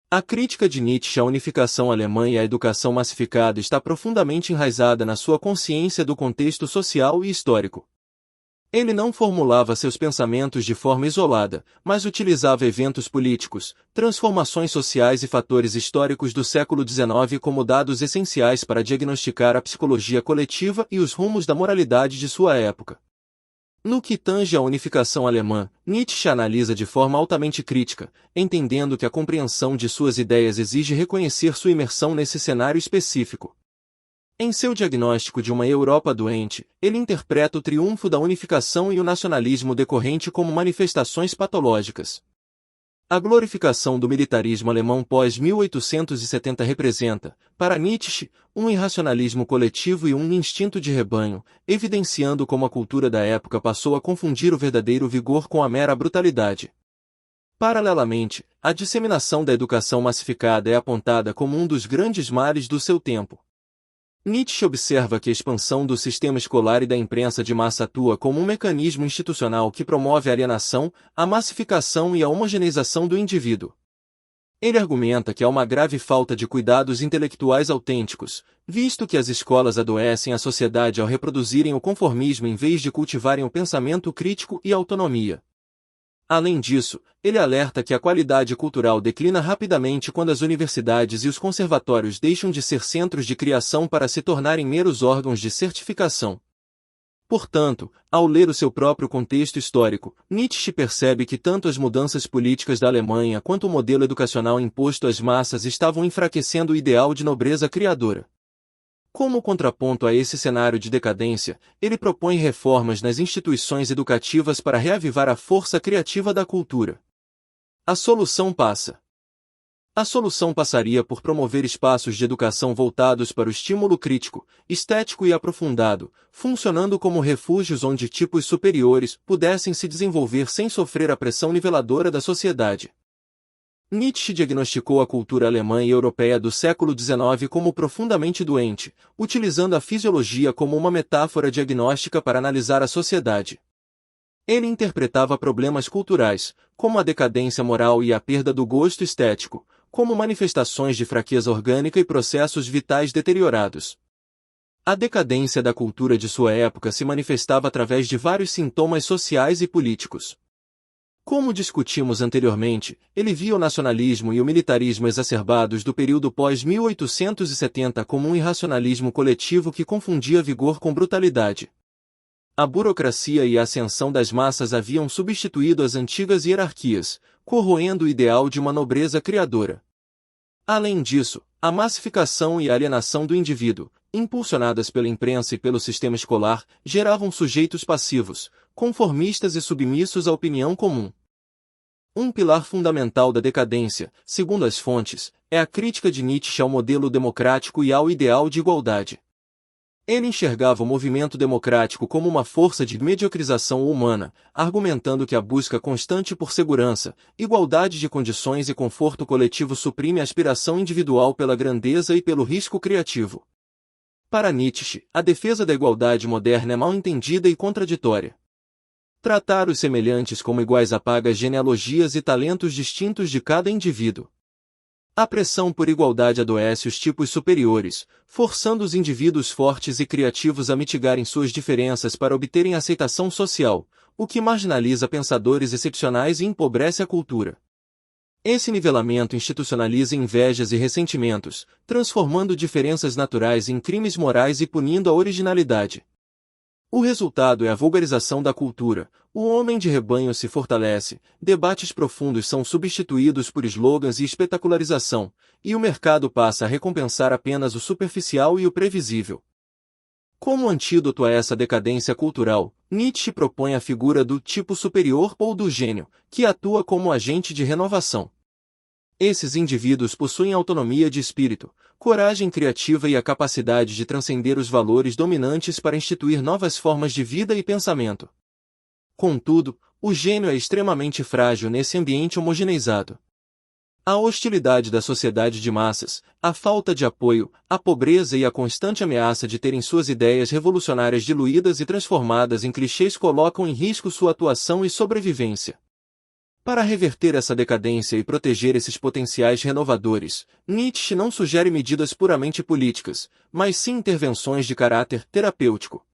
A crítica de Nietzsche à unificação alemã e à educação massificada está profundamente enraizada na sua consciência do contexto social e histórico. Ele não formulava seus pensamentos de forma isolada, mas utilizava eventos políticos, transformações sociais e fatores históricos do século XIX como dados essenciais para diagnosticar a psicologia coletiva e os rumos da moralidade de sua época. No que tange à unificação alemã, Nietzsche analisa de forma altamente crítica, entendendo que a compreensão de suas ideias exige reconhecer sua imersão nesse cenário específico. Em seu diagnóstico de uma Europa doente, ele interpreta o triunfo da unificação e o nacionalismo decorrente como manifestações patológicas. A glorificação do militarismo alemão pós-1870 representa, para Nietzsche, um irracionalismo coletivo e um instinto de rebanho, evidenciando como a cultura da época passou a confundir o verdadeiro vigor com a mera brutalidade. Paralelamente, a disseminação da educação massificada é apontada como um dos grandes males do seu tempo. Nietzsche observa que a expansão do sistema escolar e da imprensa de massa atua como um mecanismo institucional que promove a alienação, a massificação e a homogeneização do indivíduo. Ele argumenta que há uma grave falta de cuidados intelectuais autênticos, visto que as escolas adoecem a sociedade ao reproduzirem o conformismo em vez de cultivarem o pensamento crítico e a autonomia. Além disso, ele alerta que a qualidade cultural declina rapidamente quando as universidades e os conservatórios deixam de ser centros de criação para se tornarem meros órgãos de certificação. Portanto, ao ler o seu próprio contexto histórico, Nietzsche percebe que tanto as mudanças políticas da Alemanha quanto o modelo educacional imposto às massas estavam enfraquecendo o ideal de nobreza criadora. Como contraponto a esse cenário de decadência, ele propõe reformas nas instituições educativas para reavivar a força criativa da cultura. A solução passaria por promover espaços de educação voltados para o estímulo crítico, estético e aprofundado, funcionando como refúgios onde tipos superiores pudessem se desenvolver sem sofrer a pressão niveladora da sociedade. Nietzsche diagnosticou a cultura alemã e europeia do século XIX como profundamente doente, utilizando a fisiologia como uma metáfora diagnóstica para analisar a sociedade. Ele interpretava problemas culturais, como a decadência moral e a perda do gosto estético, como manifestações de fraqueza orgânica e processos vitais deteriorados. A decadência da cultura de sua época se manifestava através de vários sintomas sociais e políticos. Como discutimos anteriormente, ele via o nacionalismo e o militarismo exacerbados do período pós-1870 como um irracionalismo coletivo que confundia vigor com brutalidade. A burocracia e a ascensão das massas haviam substituído as antigas hierarquias, corroendo o ideal de uma nobreza criadora. Além disso, a massificação e a alienação do indivíduo, impulsionadas pela imprensa e pelo sistema escolar, geravam sujeitos passivos, conformistas e submissos à opinião comum. Um pilar fundamental da decadência, segundo as fontes, é a crítica de Nietzsche ao modelo democrático e ao ideal de igualdade. Ele enxergava o movimento democrático como uma força de mediocrização humana, argumentando que a busca constante por segurança, igualdade de condições e conforto coletivo suprime a aspiração individual pela grandeza e pelo risco criativo. Para Nietzsche, a defesa da igualdade moderna é mal entendida e contraditória. Tratar os semelhantes como iguais apaga as genealogias e talentos distintos de cada indivíduo. A pressão por igualdade adoece os tipos superiores, forçando os indivíduos fortes e criativos a mitigarem suas diferenças para obterem aceitação social, o que marginaliza pensadores excepcionais e empobrece a cultura. Esse nivelamento institucionaliza invejas e ressentimentos, transformando diferenças naturais em crimes morais e punindo a originalidade. O resultado é a vulgarização da cultura, o homem de rebanho se fortalece, debates profundos são substituídos por slogans e espetacularização, e o mercado passa a recompensar apenas o superficial e o previsível. Como antídoto a essa decadência cultural, Nietzsche propõe a figura do tipo superior ou do gênio, que atua como agente de renovação. Esses indivíduos possuem autonomia de espírito, coragem criativa e a capacidade de transcender os valores dominantes para instituir novas formas de vida e pensamento. Contudo, o gênio é extremamente frágil nesse ambiente homogeneizado. A hostilidade da sociedade de massas, a falta de apoio, a pobreza e a constante ameaça de terem suas ideias revolucionárias diluídas e transformadas em clichês colocam em risco sua atuação e sobrevivência. Para reverter essa decadência e proteger esses potenciais renovadores, Nietzsche não sugere medidas puramente políticas, mas sim intervenções de caráter terapêutico.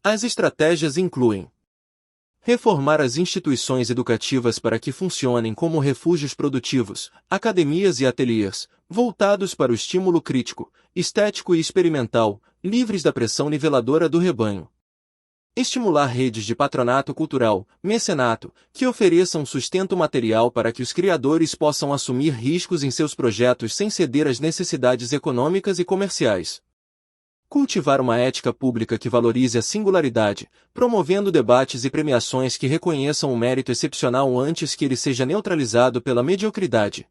As estratégias incluem reformar as instituições educativas para que funcionem como refúgios produtivos, academias e ateliês, voltados para o estímulo crítico, estético e experimental, livres da pressão niveladora do rebanho. Estimular redes de patronato cultural, mecenato, que ofereçam sustento material para que os criadores possam assumir riscos em seus projetos sem ceder às necessidades econômicas e comerciais. Cultivar uma ética pública que valorize a singularidade, promovendo debates e premiações que reconheçam o mérito excepcional antes que ele seja neutralizado pela mediocridade.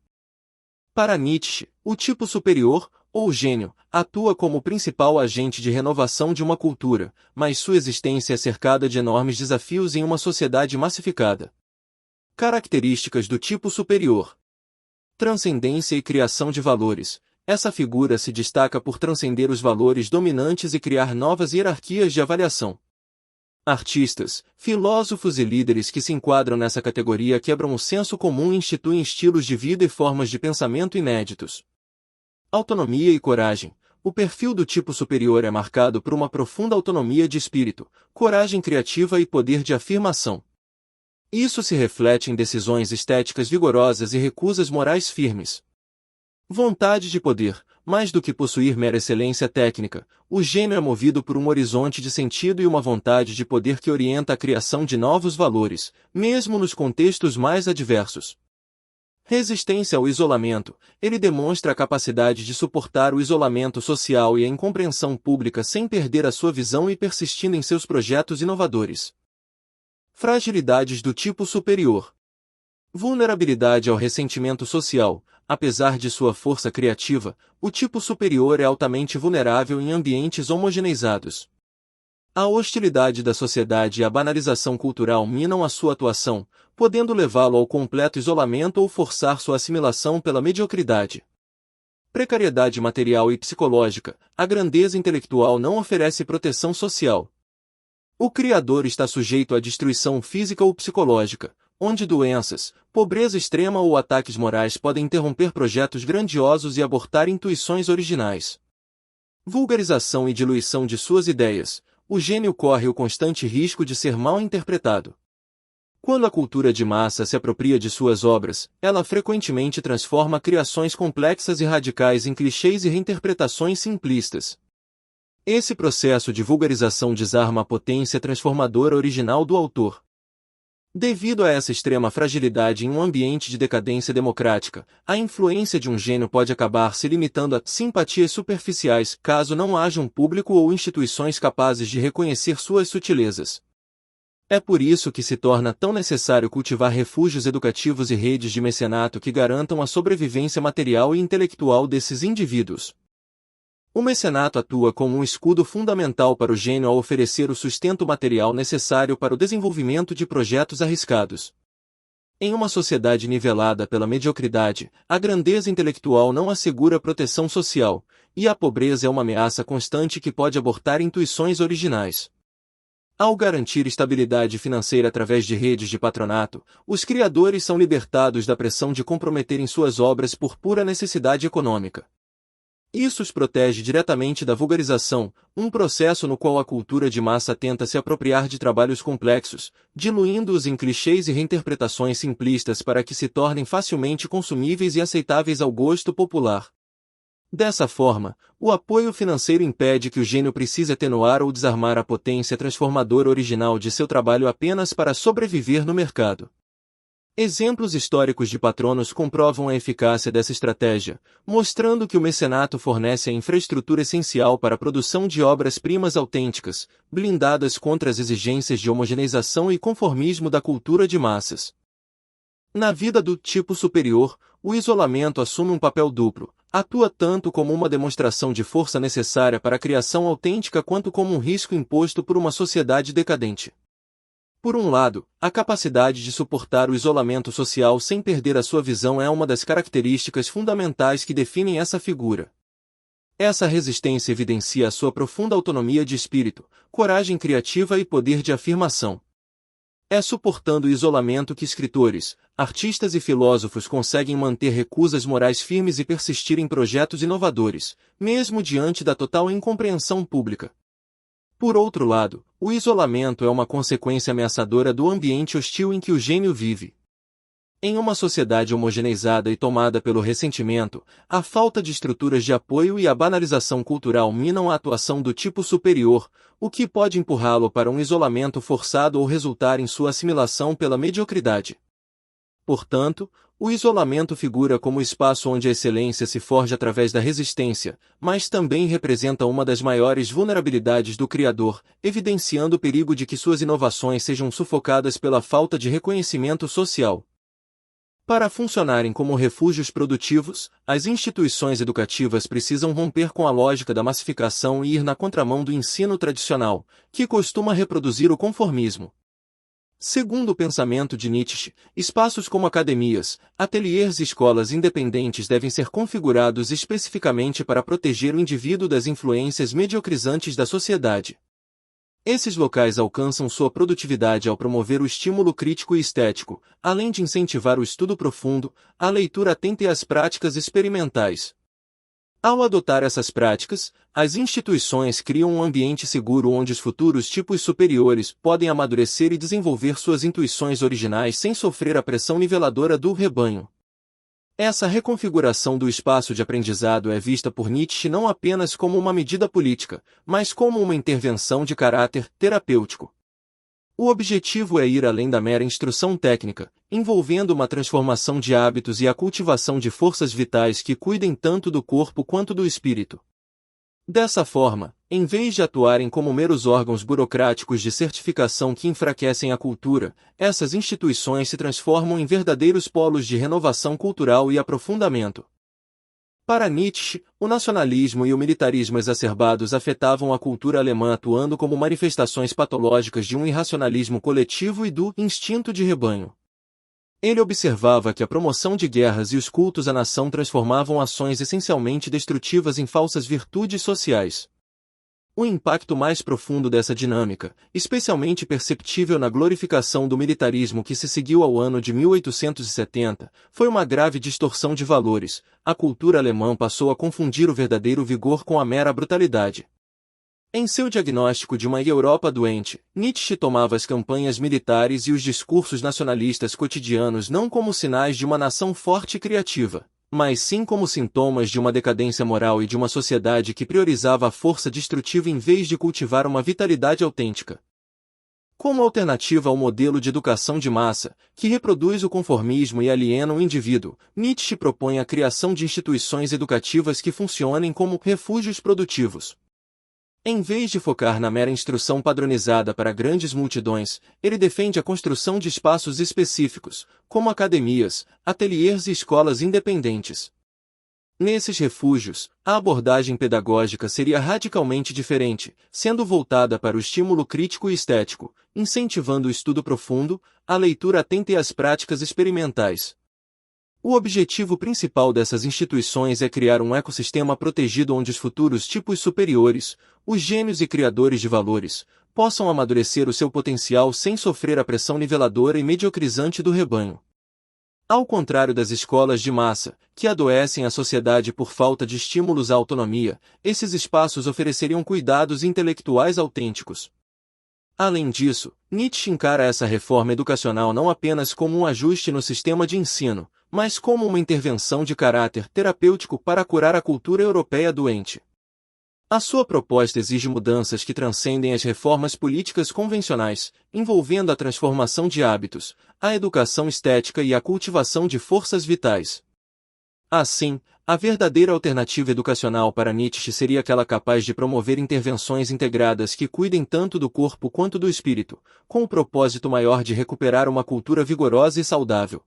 Para Nietzsche, o tipo superior, ou gênio, atua como principal agente de renovação de uma cultura, mas sua existência é cercada de enormes desafios em uma sociedade massificada. Características do tipo superior: transcendência e criação de valores. Essa figura se destaca por transcender os valores dominantes e criar novas hierarquias de avaliação. Artistas, filósofos e líderes que se enquadram nessa categoria quebram o senso comum e instituem estilos de vida e formas de pensamento inéditos. Autonomia e coragem. O perfil do tipo superior é marcado por uma profunda autonomia de espírito, coragem criativa e poder de afirmação. Isso se reflete em decisões estéticas vigorosas e recusas morais firmes. Vontade de poder. Mais do que possuir mera excelência técnica, o gênio é movido por um horizonte de sentido e uma vontade de poder que orienta a criação de novos valores, mesmo nos contextos mais adversos. Resistência ao isolamento. Ele demonstra a capacidade de suportar o isolamento social e a incompreensão pública sem perder a sua visão e persistindo em seus projetos inovadores. Fragilidades do tipo superior. Vulnerabilidade ao ressentimento social. Apesar de sua força criativa, o tipo superior é altamente vulnerável em ambientes homogeneizados. A hostilidade da sociedade e a banalização cultural minam a sua atuação, podendo levá-lo ao completo isolamento ou forçar sua assimilação pela mediocridade. Precariedade material e psicológica. A grandeza intelectual não oferece proteção social. O criador está sujeito à destruição física ou psicológica, onde doenças, pobreza extrema ou ataques morais podem interromper projetos grandiosos e abortar intuições originais. Vulgarização e diluição de suas ideias. O gênio corre o constante risco de ser mal interpretado. Quando a cultura de massa se apropria de suas obras, ela frequentemente transforma criações complexas e radicais em clichês e reinterpretações simplistas. Esse processo de vulgarização desarma a potência transformadora original do autor. Devido a essa extrema fragilidade em um ambiente de decadência democrática, a influência de um gênio pode acabar se limitando a simpatias superficiais, caso não haja um público ou instituições capazes de reconhecer suas sutilezas. É por isso que se torna tão necessário cultivar refúgios educativos e redes de mecenato que garantam a sobrevivência material e intelectual desses indivíduos. O mecenato atua como um escudo fundamental para o gênio ao oferecer o sustento material necessário para o desenvolvimento de projetos arriscados. Em uma sociedade nivelada pela mediocridade, a grandeza intelectual não assegura proteção social, e a pobreza é uma ameaça constante que pode abortar intuições originais. Ao garantir estabilidade financeira através de redes de patronato, os criadores são libertados da pressão de comprometerem suas obras por pura necessidade econômica. Isso os protege diretamente da vulgarização, um processo no qual a cultura de massa tenta se apropriar de trabalhos complexos, diluindo-os em clichês e reinterpretações simplistas para que se tornem facilmente consumíveis e aceitáveis ao gosto popular. Dessa forma, o apoio financeiro impede que o gênio precise atenuar ou desarmar a potência transformadora original de seu trabalho apenas para sobreviver no mercado. Exemplos históricos de patronos comprovam a eficácia dessa estratégia, mostrando que o mecenato fornece a infraestrutura essencial para a produção de obras-primas autênticas, blindadas contra as exigências de homogeneização e conformismo da cultura de massas. Na vida do tipo superior, o isolamento assume um papel duplo, atua tanto como uma demonstração de força necessária para a criação autêntica quanto como um risco imposto por uma sociedade decadente. Por um lado, a capacidade de suportar o isolamento social sem perder a sua visão é uma das características fundamentais que definem essa figura. Essa resistência evidencia a sua profunda autonomia de espírito, coragem criativa e poder de afirmação. É suportando o isolamento que escritores, artistas e filósofos conseguem manter recusas morais firmes e persistir em projetos inovadores, mesmo diante da total incompreensão pública. Por outro lado, o isolamento é uma consequência ameaçadora do ambiente hostil em que o gênio vive. Em uma sociedade homogeneizada e tomada pelo ressentimento, a falta de estruturas de apoio e a banalização cultural minam a atuação do tipo superior, o que pode empurrá-lo para um isolamento forçado ou resultar em sua assimilação pela mediocridade. Portanto, o isolamento figura como o espaço onde a excelência se forja através da resistência, mas também representa uma das maiores vulnerabilidades do Criador, evidenciando o perigo de que suas inovações sejam sufocadas pela falta de reconhecimento social. Para funcionarem como refúgios produtivos, as instituições educativas precisam romper com a lógica da massificação e ir na contramão do ensino tradicional, que costuma reproduzir o conformismo. Segundo o pensamento de Nietzsche, espaços como academias, ateliês e escolas independentes devem ser configurados especificamente para proteger o indivíduo das influências mediocrizantes da sociedade. Esses locais alcançam sua produtividade ao promover o estímulo crítico e estético, além de incentivar o estudo profundo, a leitura atenta e as práticas experimentais. Ao adotar essas práticas, as instituições criam um ambiente seguro onde os futuros tipos superiores podem amadurecer e desenvolver suas intuições originais sem sofrer a pressão niveladora do rebanho. Essa reconfiguração do espaço de aprendizado é vista por Nietzsche não apenas como uma medida política, mas como uma intervenção de caráter terapêutico. O objetivo é ir além da mera instrução técnica, envolvendo uma transformação de hábitos e a cultivação de forças vitais que cuidem tanto do corpo quanto do espírito. Dessa forma, em vez de atuarem como meros órgãos burocráticos de certificação que enfraquecem a cultura, essas instituições se transformam em verdadeiros polos de renovação cultural e aprofundamento. Para Nietzsche, o nacionalismo e o militarismo exacerbados afetavam a cultura alemã atuando como manifestações patológicas de um irracionalismo coletivo e do instinto de rebanho. Ele observava que a promoção de guerras e os cultos à nação transformavam ações essencialmente destrutivas em falsas virtudes sociais. O impacto mais profundo dessa dinâmica, especialmente perceptível na glorificação do militarismo que se seguiu ao ano de 1870, foi uma grave distorção de valores. A cultura alemã passou a confundir o verdadeiro vigor com a mera brutalidade. Em seu diagnóstico de uma Europa doente, Nietzsche tomava as campanhas militares e os discursos nacionalistas cotidianos não como sinais de uma nação forte e criativa, mas sim como sintomas de uma decadência moral e de uma sociedade que priorizava a força destrutiva em vez de cultivar uma vitalidade autêntica. Como alternativa ao modelo de educação de massa, que reproduz o conformismo e aliena o indivíduo, Nietzsche propõe a criação de instituições educativas que funcionem como refúgios produtivos. Em vez de focar na mera instrução padronizada para grandes multidões, ele defende a construção de espaços específicos, como academias, ateliês e escolas independentes. Nesses refúgios, a abordagem pedagógica seria radicalmente diferente, sendo voltada para o estímulo crítico e estético, incentivando o estudo profundo, a leitura atenta e as práticas experimentais. O objetivo principal dessas instituições é criar um ecossistema protegido onde os futuros tipos superiores, os gênios e criadores de valores, possam amadurecer o seu potencial sem sofrer a pressão niveladora e mediocrizante do rebanho. Ao contrário das escolas de massa, que adoecem a sociedade por falta de estímulos à autonomia, esses espaços ofereceriam cuidados intelectuais autênticos. Além disso, Nietzsche encara essa reforma educacional não apenas como um ajuste no sistema de ensino, mas como uma intervenção de caráter terapêutico para curar a cultura europeia doente. A sua proposta exige mudanças que transcendem as reformas políticas convencionais, envolvendo a transformação de hábitos, a educação estética e a cultivação de forças vitais. Assim, a verdadeira alternativa educacional para Nietzsche seria aquela capaz de promover intervenções integradas que cuidem tanto do corpo quanto do espírito, com o propósito maior de recuperar uma cultura vigorosa e saudável.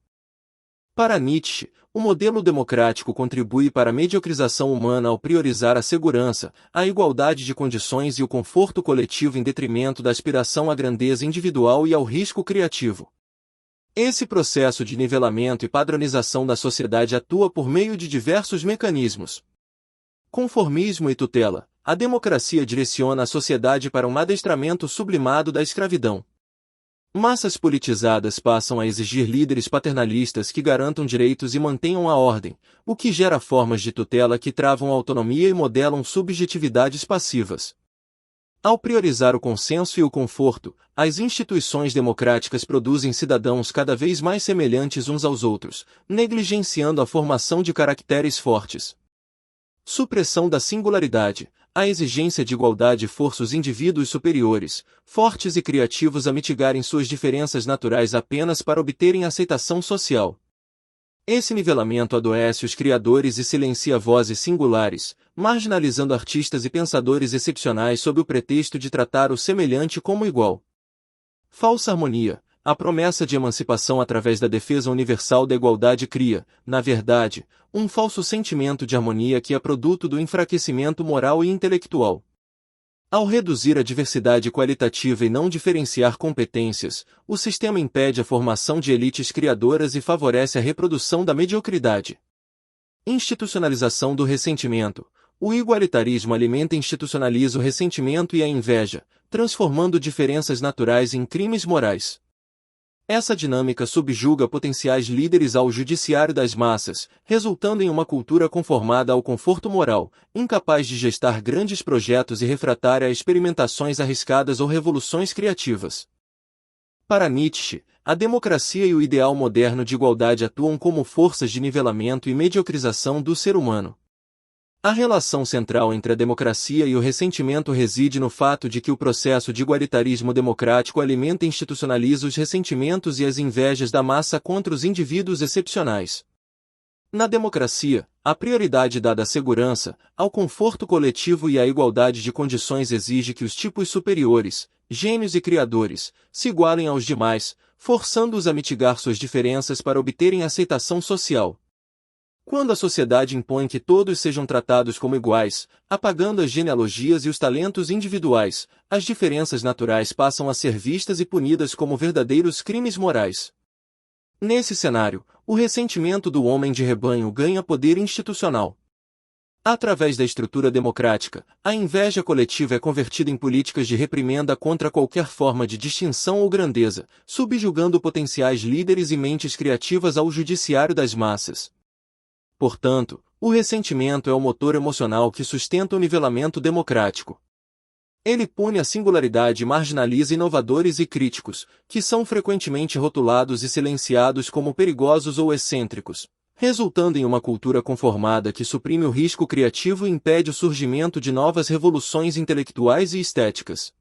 Para Nietzsche, o modelo democrático contribui para a mediocrização humana ao priorizar a segurança, a igualdade de condições e o conforto coletivo em detrimento da aspiração à grandeza individual e ao risco criativo. Esse processo de nivelamento e padronização da sociedade atua por meio de diversos mecanismos. Conformismo e tutela. A democracia direciona a sociedade para um adestramento sublimado da escravidão. Massas politizadas passam a exigir líderes paternalistas que garantam direitos e mantenham a ordem, o que gera formas de tutela que travam a autonomia e modelam subjetividades passivas. Ao priorizar o consenso e o conforto, as instituições democráticas produzem cidadãos cada vez mais semelhantes uns aos outros, negligenciando a formação de caracteres fortes. Supressão da singularidade. A exigência de igualdade força os indivíduos superiores, fortes e criativos a mitigarem suas diferenças naturais apenas para obterem aceitação social. Esse nivelamento adoece os criadores e silencia vozes singulares, marginalizando artistas e pensadores excepcionais sob o pretexto de tratar o semelhante como igual. Falsa harmonia. A promessa de emancipação através da defesa universal da igualdade cria, na verdade, um falso sentimento de harmonia que é produto do enfraquecimento moral e intelectual. Ao reduzir a diversidade qualitativa e não diferenciar competências, o sistema impede a formação de elites criadoras e favorece a reprodução da mediocridade. Institucionalização do ressentimento. O igualitarismo alimenta e institucionaliza o ressentimento e a inveja, transformando diferenças naturais em crimes morais. Essa dinâmica subjuga potenciais líderes ao judiciário das massas, resultando em uma cultura conformada ao conforto moral, incapaz de gestar grandes projetos e refratária a experimentações arriscadas ou revoluções criativas. Para Nietzsche, a democracia e o ideal moderno de igualdade atuam como forças de nivelamento e mediocrização do ser humano. A relação central entre a democracia e o ressentimento reside no fato de que o processo de igualitarismo democrático alimenta e institucionaliza os ressentimentos e as invejas da massa contra os indivíduos excepcionais. Na democracia, a prioridade dada à segurança, ao conforto coletivo e à igualdade de condições exige que os tipos superiores, gênios e criadores, se igualem aos demais, forçando-os a mitigar suas diferenças para obterem aceitação social. Quando a sociedade impõe que todos sejam tratados como iguais, apagando as genealogias e os talentos individuais, as diferenças naturais passam a ser vistas e punidas como verdadeiros crimes morais. Nesse cenário, o ressentimento do homem de rebanho ganha poder institucional. Através da estrutura democrática, a inveja coletiva é convertida em políticas de reprimenda contra qualquer forma de distinção ou grandeza, subjugando potenciais líderes e mentes criativas ao judiciário das massas. Portanto, o ressentimento é o motor emocional que sustenta o nivelamento democrático. Ele pune a singularidade e marginaliza inovadores e críticos, que são frequentemente rotulados e silenciados como perigosos ou excêntricos, resultando em uma cultura conformada que suprime o risco criativo e impede o surgimento de novas revoluções intelectuais e estéticas.